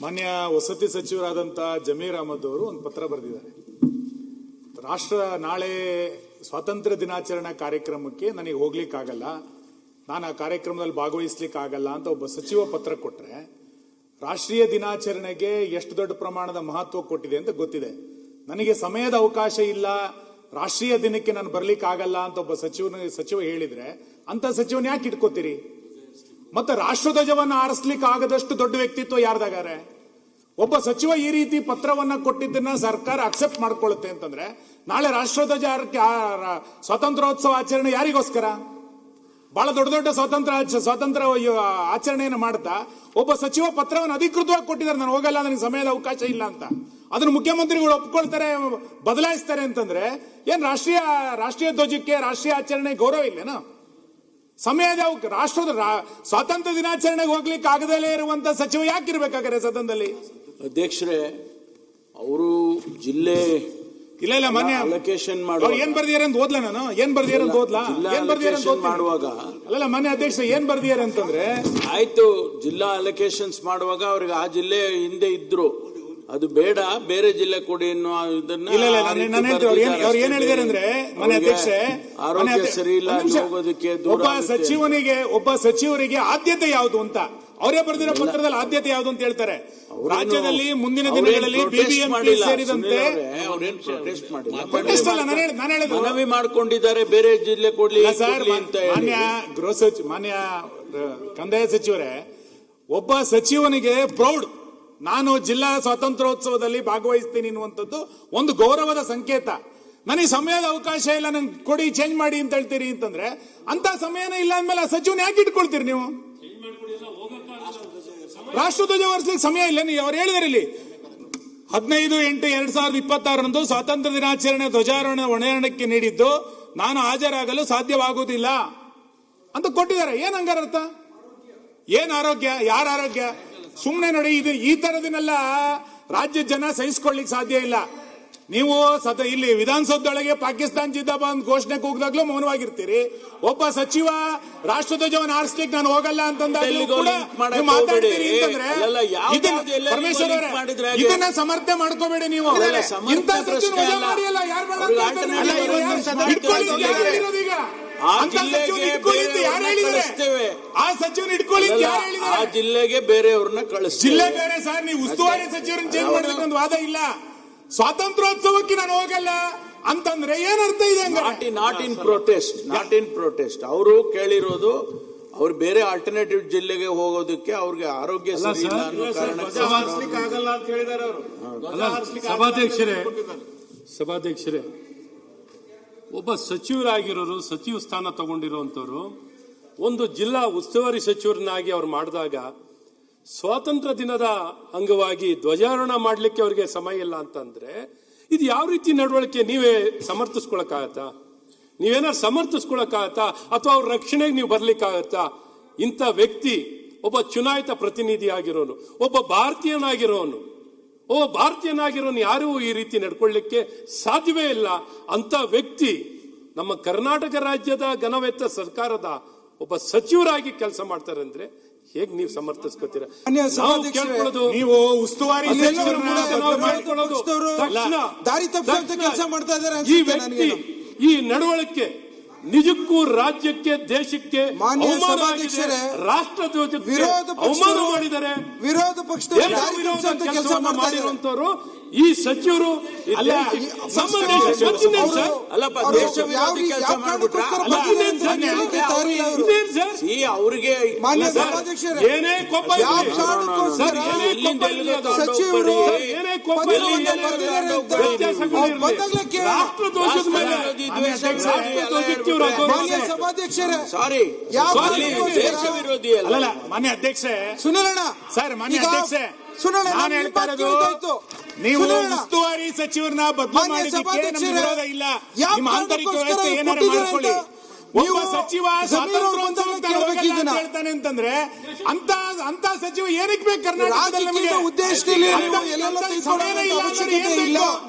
ಮಾನ್ಯ ವಸತಿ ಸಚಿವರಾದಂಥ ಜಮೀರ್ ಅಹಮದ್ ಅವರು ಒಂದು ಪತ್ರ ಬರೆದಿದ್ದಾರೆ. ನಾಳೆ ಸ್ವಾತಂತ್ರ್ಯ ದಿನಾಚರಣೆ ಕಾರ್ಯಕ್ರಮಕ್ಕೆ ನನಗೆ ಹೋಗ್ಲಿಕ್ಕಾಗಲ್ಲ, ನಾನು ಆ ಕಾರ್ಯಕ್ರಮದಲ್ಲಿ ಭಾಗವಹಿಸ್ಲಿಕ್ಕೆ ಆಗಲ್ಲ ಅಂತ ಒಬ್ಬ ಸಚಿವ ಪತ್ರ ಕೊಟ್ರೆ, ರಾಷ್ಟ್ರೀಯ ದಿನಾಚರಣೆಗೆ ಎಷ್ಟು ದೊಡ್ಡ ಪ್ರಮಾಣದ ಮಹತ್ವ ಕೊಟ್ಟಿದೆ ಅಂತ ಗೊತ್ತಿದೆ. ನನಗೆ ಸಮಯದ ಅವಕಾಶ ಇಲ್ಲ, ರಾಷ್ಟ್ರೀಯ ದಿನಕ್ಕೆ ನಾನು ಬರ್ಲಿಕ್ಕೆ ಆಗಲ್ಲ ಅಂತ ಒಬ್ಬ ಸಚಿವ ಹೇಳಿದ್ರೆ ಅಂತ ಸಚಿವನ ಯಾಕೆ ಇಟ್ಕೋತೀರಿ? ಮತ್ತೆ ರಾಷ್ಟ್ರಧ್ವಜವನ್ನ ಆರಿಸ್ಲಿಕ್ಕೆ ಆಗದಷ್ಟು ದೊಡ್ಡ ವ್ಯಕ್ತಿತ್ವ ಯಾರ್ದಾಗಾರೆ? ಒಬ್ಬ ಸಚಿವ ಈ ರೀತಿ ಪತ್ರವನ್ನ ಕೊಟ್ಟಿದ್ದನ್ನ ಸರ್ಕಾರ ಅಕ್ಸೆಪ್ಟ್ ಮಾಡ್ಕೊಳ್ಳುತ್ತೆ ಅಂತಂದ್ರೆ, ನಾಳೆ ರಾಷ್ಟ್ರಧ್ವಜ ಸ್ವಾತಂತ್ರ್ಯೋತ್ಸವ ಆಚರಣೆ ಯಾರಿಗೋಸ್ಕರ? ಬಹಳ ದೊಡ್ಡ ದೊಡ್ಡ ಸ್ವಾತಂತ್ರ್ಯ ಆಚರಣೆಯನ್ನು ಮಾಡ್ತಾ ಒಬ್ಬ ಸಚಿವ ಪತ್ರವನ್ನು ಅಧಿಕೃತವಾಗಿ ಕೊಟ್ಟಿದ್ದಾರೆ, ನಾನು ಹೋಗಲ್ಲ, ನನಗೆ ಸಮಯದ ಅವಕಾಶ ಇಲ್ಲ ಅಂತ. ಅದನ್ನು ಮುಖ್ಯಮಂತ್ರಿಗಳು ಒಪ್ಕೊಳ್ತಾರೆ, ಬದಲಾಯಿಸ್ತಾರೆ ಅಂತಂದ್ರೆ ಏನ್ ರಾಷ್ಟ್ರೀಯ ಧ್ವಜಕ್ಕೆ, ರಾಷ್ಟ್ರೀಯ ಆಚರಣೆ ಗೌರವ ಇಲ್ಲೇನಾ? ಸಮಯದ ರಾಷ್ಟ್ರದ ಸ್ವಾತಂತ್ರ್ಯ ದಿನಾಚರಣೆಗೆ ಹೋಗ್ಲಿಕ್ಕೆ ಆಗದಲ್ಲೇ ಇರುವಂತ ಸಚಿವ ಯಾಕಿರ್ಬೇಕಾದ್ರೆ ಸದನದಲ್ಲಿ? ಅಧ್ಯಕ್ಷರೇ, ಅವರು ಜಿಲ್ಲೆ ಇಲ್ಲ ಮೊನ್ನೆ ಅಲೋಕೇಶನ್ ಏನ್ ಬರ್ದಿದ್ದಾರೆ ಅಂತ ಓದ್ಲಾ ನಾನು? ಏನ್ ಬರ್ದಿದ್ದಾರೆ ಅಂತ ಓದ್ಲಾ? ಏನ್ ಬರ್ದಿದ್ದಾರೆ ಅಂತ ಮಾಡುವಾಗ ಅಲ್ಲ ಮೊನ್ನೆ ಅಧ್ಯಕ್ಷ ಏನ್ ಬರ್ದಿದ್ದಾರೆ ಅಂತಂದ್ರೆ, ಆಯ್ತು, ಜಿಲ್ಲಾ ಅಲೋಕೇಶನ್ಸ್ ಮಾಡುವಾಗ ಅವ್ರಿಗೆ ಆ ಜಿಲ್ಲೆ ಹಿಂದೆ ಇದ್ರು, ಅದು ಬೇಡ, ಬೇರೆ ಜಿಲ್ಲೆ ಕೊಡಿ ಅನ್ನೋ ಇದನ್ನ ಅವ್ರು ಏನ್ ಹೇಳಿದಾರೆ ಅಂದ್ರೆ, ಮನೆ ಅಧ್ಯಕ್ಷ ಆರೋಗ್ಯ ಸರಿ ಇಲ್ಲ ಹೋಗೋದಕ್ಕೆ ಒಬ್ಬ ಸಚಿವರಿಗೆ ಆದ್ಯತೆ ಯಾವುದು ಅಂತ ಅವರೇ ಬರೆದಿರೋ ಪತ್ರದಲ್ಲಿ ಆದ್ಯತೆ ಯಾವುದು ಅಂತ ಹೇಳ್ತಾರೆ. ರಾಜ್ಯದಲ್ಲಿ ಮುಂದಿನ ದಿನಗಳಲ್ಲಿ ಬಿಬಿಎಂಪಿ ಸೇರಿದಂತೆ ಮನವಿ ಮಾಡಿಕೊಂಡಿದ್ದಾರೆ, ಬೇರೆ ಜಿಲ್ಲೆ ಕೊಡ್ಲಿ ಅಂತ. ಮಾನ್ಯ ಕಂದಾಯ ಸಚಿವರೇ, ಒಬ್ಬ ಸಚಿವನಿಗೆ ಪ್ರೌಡ್, ನಾನು ಜಿಲ್ಲಾ ಸ್ವಾತಂತ್ರ್ಯೋತ್ಸವದಲ್ಲಿ ಭಾಗವಹಿಸ್ತೀನಿ ಅನ್ನುವಂಥದ್ದು ಒಂದು ಗೌರವದ ಸಂಕೇತ. ನನಗೆ ಸಮಯದ ಅವಕಾಶ ಇಲ್ಲ, ನಂಗೆ ಕೊಡಿ, ಚೇಂಜ್ ಮಾಡಿ ಅಂತ ಹೇಳ್ತೀರಿ ಅಂತಂದ್ರೆ, ಅಂತ ಸಮಯನೇ ಇಲ್ಲ ಅಂದ್ಮೇಲೆ ಆ ಸಚಿವನ ಯಾಕೆ ಇಟ್ಕೊಳ್ತೀರಿ ನೀವು? ರಾಷ್ಟ್ರಧ್ವಜ ಹೊರಿಸಲಿಕ್ಕೆ ಸಮಯ ಇಲ್ಲ. ಅವ್ರು ಹೇಳಿದಾರೆ ಇಲ್ಲಿ 15/8/2026 ಸ್ವಾತಂತ್ರ್ಯ ದಿನಾಚರಣೆ ಧ್ವಜಾರೋಹಣ ಹೊಣೆಯಾರಣಕ್ಕೆ ನೀಡಿದ್ದು ನಾನು ಹಾಜರಾಗಲು ಸಾಧ್ಯವಾಗುವುದಿಲ್ಲ ಅಂತ ಕೊಟ್ಟಿದ್ದಾರೆ. ಏನ್ ಹಂಗಾರ ಅರ್ಥ? ಏನ್ ಆರೋಗ್ಯ? ಯಾರ ಆರೋಗ್ಯ? ಸುಮ್ಮನೆ ನೋಡಿ, ಇದು ಈ ತರದನ್ನೆಲ್ಲ ರಾಜ್ಯ ಜನ ಸಹಿಸಿಕೊಳ್ಳಿಕ್ ಸಾಧ್ಯ ಇಲ್ಲ. ನೀವು ಇಲ್ಲಿ ವಿಧಾನಸೌಧದೊಳಗೆ ಪಾಕಿಸ್ತಾನ ಜಿಂದಾಬಾದ್ ಘೋಷಣೆ ಕೂಗಿದಾಗ್ಲೂ ಮೌನವಾಗಿರ್ತೀರಿ. ಒಬ್ಬ ಸಚಿವ ರಾಷ್ಟ್ರಧ್ವಜವನ್ನು ಆರಿಸ್ಲಿಕ್ಕೆ ನಾನು ಹೋಗಲ್ಲ ಅಂತಂದಾಗ್ಲೂ ಕೂಡ ಮಾತಾಡ್ತೀರಿ ಅಂತಂದ್ರೆ, ಪರಮೇಶ್ವರ್ ಅವರೇ, ಇದನ್ನ ಸಮರ್ಥನೆ ಮಾಡ್ಕೋಬೇಡಿ ನೀವು. ಇಂಥ ಸಚಿವ ವಜಾ ಮಾಡಿಯಲ್ಲ, ಯಾರು ಬೇಡ ಈಗ ಆ ಸಚಿವನ ಇಟ್ಕೊಳ್ಳಿ ಯಾರು ಹೇಳಿದ್ದಾರೆ? ಆ ಜಿಲ್ಲೆಗೆ ಬೇರೆಯವ್ರನ್ನ ಕಳಿಸ್ತೀವಿ. ಜಿಲ್ಲೆ ಬೇರೆ ಸರ್, ನೀವು ಉಸ್ತುವಾರಿ ಸಚಿವರನ್ನ ಚೇಂಜ್ ಮಾಡೋದಕ್ಕೆ ಒಂದು ವಾದ ಇಲ್ಲ. ಸ್ವಾತಂತ್ರ್ಯೋತ್ಸವಕ್ಕೆ ನಾನು ಹೋಗಲ್ಲ ಅಂತಂದ್ರೆ ಏನರ್ಥ ಇದೆ? ನಾಟ್ ಇನ್ ಪ್ರೊಟೆಸ್ಟ್ ಅವರು ಕೇಳಿರೋದು, ಅವ್ರು ಬೇರೆ ಆಲ್ಟರ್ನೇಟಿವ್ ಜಿಲ್ಲೆಗೆ ಹೋಗೋದಕ್ಕೆ ಅವ್ರಿಗೆ ಆರೋಗ್ಯ ಸರಿ ಇಲ್ಲ ಅನ್ನೋ ಕಾರಣಕ್ಕೆ ಆಗಲ್ಲ ಅಂತ ಹೇಳಿದ್ದಾರೆ ಅವರು. ಸಭಾಧ್ಯಕ್ಷರೇ, ಒಬ್ಬ ಸಚಿವರಾಗಿರೋರು, ಸಚಿವ ಸ್ಥಾನ ತಗೊಂಡಿರುವಂತವ್ರು ಒಂದು ಜಿಲ್ಲಾ ಉಸ್ತುವಾರಿ ಸಚಿವರನ್ನಾಗಿ ಅವ್ರು ಮಾಡಿದಾಗ ಸ್ವಾತಂತ್ರ್ಯ ದಿನದ ಅಂಗವಾಗಿ ಧ್ವಜಾರೋಹಣ ಮಾಡ್ಲಿಕ್ಕೆ ಅವರಿಗೆ ಸಮಯ ಇಲ್ಲ ಅಂತಂದ್ರೆ, ಇದು ಯಾವ ರೀತಿ ನಡವಳಿಕೆ? ನೀವೇ ಸಮರ್ಥಿಸ್ಕೊಳಕ್ಕಾಗತ್ತಾ? ನೀವೇನಾದ್ರು ಸಮರ್ಥಿಸ್ಕೊಳಕ್ಕಾಗತ್ತಾ? ಅಥವಾ ಅವ್ರ ರಕ್ಷಣೆಗೆ ನೀವು ಬರ್ಲಿಕ್ಕಾಗತ್ತಾ? ಇಂಥ ವ್ಯಕ್ತಿ ಒಬ್ಬ ಚುನಾಯಿತ ಪ್ರತಿನಿಧಿ ಆಗಿರೋನು, ಒಬ್ಬ ಭಾರತೀಯನಾಗಿರೋನು ಯಾರೂ ಈ ರೀತಿ ನಡ್ಕೊಳ್ಳಿಕ್ಕೆ ಸಾಧ್ಯವೇ ಇಲ್ಲ. ಅಂತ ವ್ಯಕ್ತಿ ನಮ್ಮ ಕರ್ನಾಟಕ ರಾಜ್ಯದ ಘನವೆತ್ತ ಸರ್ಕಾರದ ಒಬ್ಬ ಸಚಿವರಾಗಿ ಕೆಲಸ ಮಾಡ್ತಾರೆ ಅಂದ್ರೆ ಹೇಗೆ ನೀವು ಸಮರ್ಥಿಸ್ಕೊತೀರಾ? ನೀವು ಉಸ್ತುವಾರಿ ಈ ನಡವಳಿಕೆ ನಿಜಕ್ಕೂ ರಾಜ್ಯಕ್ಕೆ, ದೇಶಕ್ಕೆ ರಾಷ್ಟ್ರಧ್ವಜಕ್ಕೆ ಅವಮಾನ ಮಾಡಿದ್ದಾರೆ. ವಿರೋಧ ಪಕ್ಷದ ಕೆಲಸ ಮಾಡಿರುವಂತವರು ಈ ಸಚಿವರು ಅವ್ರಿಗೆ ಏನೇ ಕೊಪ್ಪ ರಾಷ್ಟ್ರಧ್ವಜದ ಮೇಲೆ ಸಾರಿ ವಿರೋಧಿ ಅಲ್ಲ. ಮಾನ್ಯ ಅಧ್ಯಕ್ಷೆ ಸುನಿಲಣ್ಣ ಸರ್, ಮಾನ್ಯ ಅಧ್ಯಕ್ಷೆ, ನಾನು ಹೇಳ್ತಾ ಇರೋದು, ನೀವು ಉಸ್ತುವಾರಿ ಸಚಿವರನ್ನ ಬದಲು ಮಾಡಿದ್ದಕ್ಕೆ ನಮ್ಗೆ ವಿರೋಧ ಇಲ್ಲ. ನಿಮ್ಮ ಆಂತರಿಕ ವ್ಯವಸ್ಥೆ ಏನಾದ್ರು ಮಾಡ್ಕೊಳ್ಳಿ. ಒಬ್ಬ ಸಚಿವ ಹೇಳ್ತಾನೆ ಅಂತಂದ್ರೆ ಅಂತ ಸಚಿವ ಏನಕ್ಕೆ ಬೇಕು ಕರ್ನಾಟಕದಲ್ಲಿ? ನಮಗೆ ಉದ್ದೇಶದಲ್ಲಿ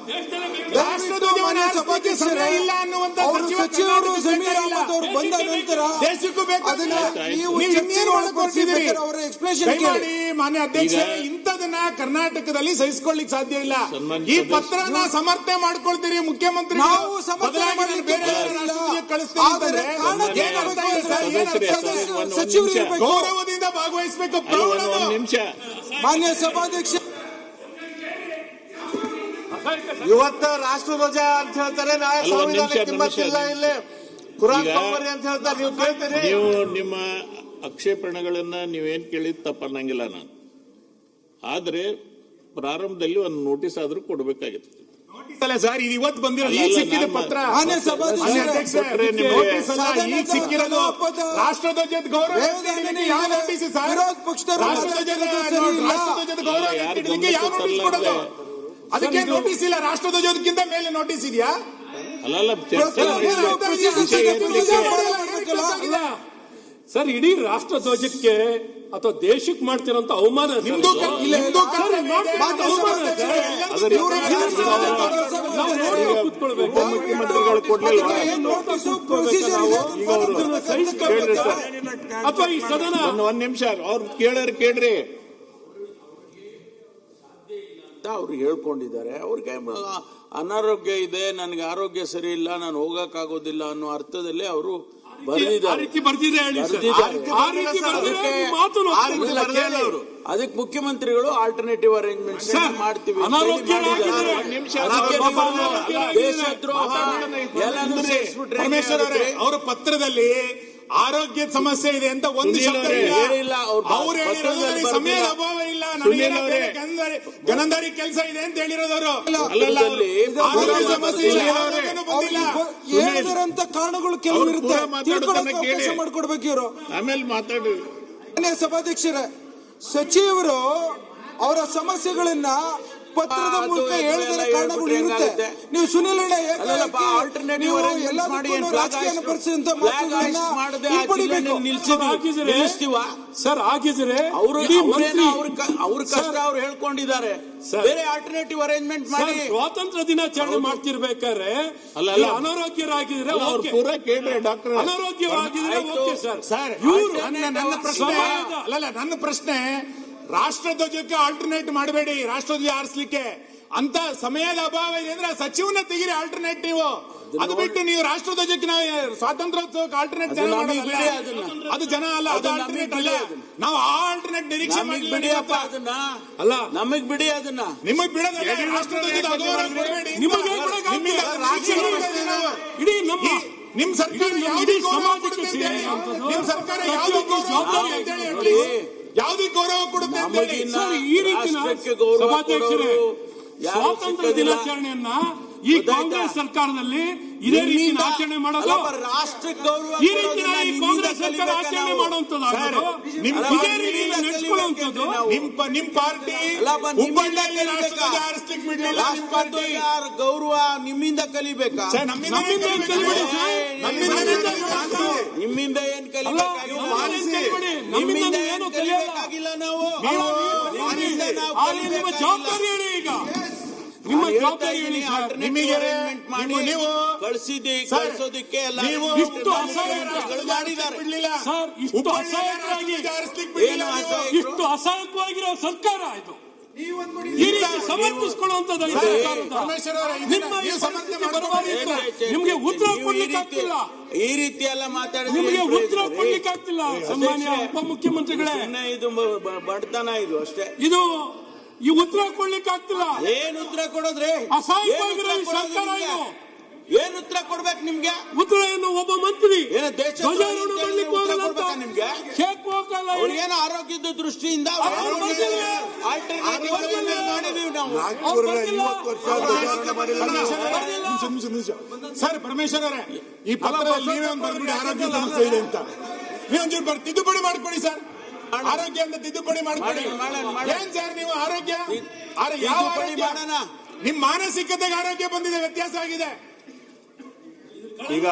ಇಲ್ಲ ಅನ್ನುವಂತ ಸಚಿವರು ಜಮೀರ್ ಅಹಮದ್ ಅವರು ಬಂದ ನಂತರ ದೇಶಕ್ಕೂ ಬೇಕು. ಅದನ್ನ ನೀವು ಮಾನ್ಯ ಅಧ್ಯಕ್ಷ, ಇಂಥದನ್ನ ಇದನ್ನ ಕರ್ನಾಟಕದಲ್ಲಿ ಸಹಿಸಿಕೊಳ್ಳಿಕ್ ಸಾಧ್ಯ ಇಲ್ಲ. ಈ ಪತ್ರನ ಸಮರ್ಥನೆ ಮಾಡ್ಕೊಳ್ತೀರಿ ಮುಖ್ಯಮಂತ್ರಿ, ನಾವು ಸಮರ್ಥನೆ ಮಾಡ್ಲಿಕ್ಕೆ ಆದರೆ ಸಚಿವರು ಇರ್ಬೇಕು. ಗೌರವದಿಂದ ಭಾಗವಹಿಸಬೇಕು. ಒಂದು ನಿಮಿಷ ಮಾನ್ಯ ಸಭಾಧ್ಯಕ್ಷ, ಇವತ್ತು ರಾಷ್ಟ್ರಧ್ವಜ ಅಂತ ಹೇಳ್ತಾರೆ, ನಾಳೆ ಸಂವಿಧಾನಕ್ಕೆ ಕಿಮ್ಮತ್ತಿಲ್ಲ, ಇಲ್ಲಿ ಕುರಾನ್ ತೊಂಬರ್ರಿ ಅಂತ ಹೇಳ್ತಾರೆ. ನೀವು ಕೇಳ್ತೀರಿ? ನೀವು ನಿಮ್ಮ ಆಕ್ಷೇಪಣೆಗಳನ್ನ ನೀವೇನ್ ಕೇಳಿದ್ ತಪ್ಪನ್ನಂಗಿಲ್ಲ ನಾನು, ಆದ್ರೆ ಪ್ರಾರಂಭದಲ್ಲಿ ಒಂದು ನೋಟಿಸ್ ಆದ್ರೂ ಕೊಡ್ಬೇಕಾಗಿತ್ತು. ಸರ್, ಇದು ಇವತ್ತು ಬಂದಿರೋ ಈಗ ಸಿಕ್ಕಿದ ಪತ್ರ. ಮಾನ್ಯ ಸಭಾಧ್ಯಕ್ಷರೇ, ನೋಟಿಸ್ ಅಲ್ಲ, ಈಗ ಸಿಕ್ಕಿರೋದು ರಾಷ್ಟ್ರಧ್ವಜದ ಗೌರವ ಯಾವ ನೋಟಿಸ್ ಸರ್? ವಿರೋಧ ಪಕ್ಷದವರು ರಾಷ್ಟ್ರಧ್ವಜದ ಗೌರವ ಎತ್ತಿಡ್ಲಿಕ್ಕೆ ಯಾವ ನೋಟಿಸ್ ಕೊಡೋದು? ಅದಕ್ಕೆ ನೋಟಿಸ್ ಇಲ್ಲ. ರಾಷ್ಟ್ರಧ್ವಜದಕ್ಕಿಂತ ಮೇಲೆ ನೋಟಿಸ್ ಇದೆಯಾ? ಅಲ್ಲ ಚರ್ಚೆ ಸರ್, ಇಡೀ ರಾಷ್ಟ್ರಧ್ವಜಕ್ಕೆ ಅಥವಾ ದೇಶಕ್ಕೆ ಮಾಡ್ತಿರೋಂತ ಅವಮಾನ ಸರ್. ನಿಮ್ದು ಮುಖ್ಯಮಂತ್ರಿಗಳು ಕೊಡ್ಲಿಲ್ಲ ಅಥವಾ ಈ ಸದನ ಒಂದ್ ನಿಮಿಷ ಅವ್ರು ಕೇಳ್ರಿ. ಅವ್ರು ಹೇಳ್ಕೊಂಡಿದ್ದಾರೆ. ಅವ್ರಿಗೆ ಅನಾರೋಗ್ಯ ಇದೆ, ನನಗೆ ಆರೋಗ್ಯ ಸರಿ ಇಲ್ಲ, ನಾನು ಹೋಗಕ್ಕಾಗೋದಿಲ್ಲ ಅನ್ನೋ ಅರ್ಥದಲ್ಲಿ ಅವರು ಬರೆದಿದ್ದಾರೆ. ಅದಕ್ಕೆ ಮುಖ್ಯಮಂತ್ರಿಗಳು ಆಲ್ಟರ್ನೇಟಿವ್ ಅರೇಂಜ್ಮೆಂಟ್ಸ್ ಮಾಡ್ತೀವಿ, ದೇಶದ್ರೋಹ ಎಲ್ಲಾನು ಸೇರಿಸ್ಬಿಟ್ರೆ ಅವರ ಪತ್ರದಲ್ಲಿ ಆರೋಗ್ಯದ ಸಮಸ್ಯೆ ಇದೆ ಅಂತ ಒಂದು ಶಬ್ದ ಹೇಳಿಲ್ಲ. ಅವ್ರು ಹೇಳಿರೋದ್ರಲ್ಲಿ ಸಮಯದ ಅಭಾವ ಇಲ್ಲ, ಗನಂದಾರಿ ಕೆಲಸ ಇದೆ ಅಂತ ಹೇಳಿರೋದವರು. ಆರೋಗ್ಯ ಸಮಸ್ಯೆ ಇಲ್ಲ, ಹೇಳಿದರಂತ ಕಾರಣಗಳು ಕೆಲವು ಇರುತ್ತೆ, ಅವಕಾಶ ಮಾಡ್ಕೊಡ್ಬೇಕು ಇವರು. ಆಮೇಲೆ ಮಾತಾಡಿ. ಸಭಾಧ್ಯಕ್ಷರೇ, ಸಚಿವರು ಅವರ ಸಮಸ್ಯೆಗಳನ್ನ ಪತ್ರದ ಮೂಲಕ ಹೇಳಿದ ಕಾರಣಗಳು ಇರುತ್ತೆ. ನೀವು ಸುನಿಲ್ ರಾಜಕೀಯ ಪರಿಸ್ಥಿತಿ ಸರ್ ಆಗಿದ್ರೆ ಅವ್ರ ಕಷ್ಟ ಅವ್ರು ಹೇಳ್ಕೊಂಡಿದ್ದಾರೆ. ಬೇರೆ ಆಲ್ಟರ್ನೇಟಿವ್ ಅರೇಂಜ್ಮೆಂಟ್ ಮಾಡಿ ಸ್ವಾತಂತ್ರ್ಯ ದಿನಾಚರಣೆ ಮಾಡ್ತಿರ್ಬೇಕಾದ್ರೆ ಅನಾರೋಗ್ಯರಾಗಿದ್ರೆ ಪೂರ ಕೇಳ್ರಿ ಡಾಕ್ಟರ್. ಅನಾರೋಗ್ಯವಾಗಿದ್ರೆ okay sir. ನನ್ನ ಪ್ರಶ್ನೆ, ರಾಷ್ಟ್ರಧ್ವಜಕ್ಕೆ ಆಲ್ಟರ್ನೇಟ್ ಮಾಡಬೇಡಿ, ರಾಷ್ಟ್ರಧ್ವಜ ಆರಿಸಲಿಕ್ಕೆ ಅಂತ ಸಮಯದ ಅಭಾವ ಇದೆ ಅಂದ್ರೆ ಸಚಿವನ ತೆಗಿರಿ ಆಲ್ಟರ್ನೇಟಿವ್. ಅದು ಬಿಟ್ಟು ನೀವು ರಾಷ್ಟ್ರಧ್ವಜಕ್ಕೆ ನಾವು ಸ್ವಾತಂತ್ರ್ಯೋತ್ಸವಕ್ಕೆ ಆಲ್ಟರ್ನೇಟ್ ಅದು ಜನ ಅಲ್ಲ, ಅದು ಆಲ್ಟರ್ನೇಟ್ ಅಲ್ಲ. ನಾವು ಆ ಆಲ್ಟರ್ನೇಟ್ ನಿರೀಕ್ಷೆ ಬಿಡಿ ಅಪ್ಪ, ಅದನ್ನ ಅಲ್ಲ ನಮಗ್ ಬಿಡಿ, ಅದನ್ನ ನಿಮಗ್ ಬಿಡೋದಲ್ಲ. ರಾಷ್ಟ್ರಧ್ವಜದ ಅಗೌರವ ಕೊಡಬೇಡಿ. ಇಡೀ ನಮ್ಮ ನಿಮ್ ಸರ್ಕಾರ ಯಾವುದೇ ಗೌರವ ಕೊಡುತ್ತೆ ಅಂತ ಹೇಳಿ, ನಿಮ್ ಸರ್ಕಾರ ಯಾವುದೇ ಗೌರವ ಕೊಡುತ್ತೆ ಅಂತ ಹೇಳಿ. ಈ ರೀತಿಯ ಸಭಾಧ್ಯಕ್ಷರೇ, ಸ್ವಾತಂತ್ರ್ಯ ದಿನಾಚರಣೆಯನ್ನ ಈ ಕಾಂಗ್ರೆಸ್ ಸರ್ಕಾರದಲ್ಲಿ ಇದೇ ರೀತಿ ಆಚರಣೆ ಮಾಡೋದು, ರಾಷ್ಟ್ರಕ್ಕೆ ಗೌರವ ಈ ರೀತಿ ಕಾಂಗ್ರೆಸ್ ಸರ್ಕಾರ ಆಚರಣೆ ಮಾಡುವಂತದ್ದು, ಇದೇ ರೀತಿ ನಡೆಸ್ಕೊಳ್ಳುವಂಥದ್ದು. ನಿಮ್ ಪಾರ್ಟಿ ಹುಬ್ಬಳ್ಳಿಯಲ್ಲಿ ರಾಷ್ಟ್ರಧ್ವಜ ಆರಿಸ್ಲಿಕ್ಕೆ ಬಿಡಲಿಲ್ಲ. ಗೌರವ ನಿಮ್ಮಿಂದ ಕಲಿಬೇಕಾ? ನಮ್ಮಿಂದ ಏನ್ ಕಲಿಬೇಕಾಗಿಲ್ಲ, ನಮ್ಮಿಂದ ಏನು ಕಲಿಯಬೇಕಾಗಿಲ್ಲ. ನಾವು ನಿಮ್ಮ ಜವಾಬ್ದಾರಿ ಹೇಳಿ, ಈಗ ನಿಮ್ಮ ಜವಾಬ್ದಾರಿ ಹೇಳಿ. ನೀವು ಕಳಿಸೋದಕ್ಕೆ ಇಷ್ಟು ಅಸಹಾಯಕವಾಗಿರೋ ಸರ್ಕಾರ ಇದು. ಈ ರೀತಿ ಸಮರ್ಥಿಸಿಕೊಳ್ಳುವಂಥದ್ದು ನಿಮ್ಗೆ ಉತ್ತರ ಕೊಡ್ಲಿಕ್ಕೆ ಆಗ್ತಿಲ್ಲ. ಈ ರೀತಿ ಎಲ್ಲ ಮಾತಾಡಿದ್ರೆ ನಿಮಗೆ ಉತ್ತರ ಕೊಡ್ಲಿಕ್ಕೆ ಆಗ್ತಿಲ್ಲ. ಸನ್ಮಾನ್ಯ ಉಪಮುಖ್ಯಮಂತ್ರಿಗಳೇ, ಇದು ಬಡತನ, ಇದು ಅಷ್ಟೇ. ಇದು ಈ ಉತ್ತರ ಕೊಡ್ಲಿಕ್ಕೆ ಆಗ್ತಿಲ್ಲ. ಏನ್ ಉತ್ತರ ಕೊಡೋದ್ರಿ? ಅಸಹಾಯಕವಾಗಿರೋ ಸರ್ಕಾರ ಇದು. ಏನ್ ಉತ್ತರ ಕೊಡ್ಬೇಕು ನಿಮ್ಗೆ? ಉತ್ತರ ಏನು? ಒಬ್ಬ ಮಂತ್ರಿ ಧ್ವಜಾರೋಹಣ ಮಾಡ್ಲಿಕ್ಕೆ ಹೋಗಲ್ಲ ನಿಮ್ಗೆ, ಶೇಕ್ ಹೋಗಲ್ಲ. ಅವ್ರಿಗೇನು ಆರೋಗ್ಯದ ದೃಷ್ಟಿಯಿಂದ ಆಲ್ಟರ್ನೇಟಿವ್ ಮಾಡಿದೀವಿ ನಾವು. ಸರ್ ಪರಮೇಶ್ವರ್ ಅವರೇ, ಈ ಪತ್ರದಲ್ಲಿ ನೀವೇ ಒಂದು ಬರ್ಬಿಡಿ ಆರೋಗ್ಯ ಸಮಸ್ಯೆ ಇದೆ ಅಂತ. ನೀವೊಂಚೂರು ತಿದ್ದುಪಡಿ ಮಾಡ್ಕೊಡಿ ಸರ್. ಆರೋಗ್ಯ ಅಂತ ತಿದ್ದುಪಡಿ ಮಾಡ್ಕೊಡಿ. ಏನ್ ಸರ್ ನೀವು ಆರೋಗ್ಯ ಯಾವ ಮಾಡೋಣ? ನಿಮ್ ಮಾನಸಿಕತೆಗೆ ಆರೋಗ್ಯ ಬಂದಿದೆ, ವ್ಯತ್ಯಾಸ ಆಗಿದೆ. ಈಗ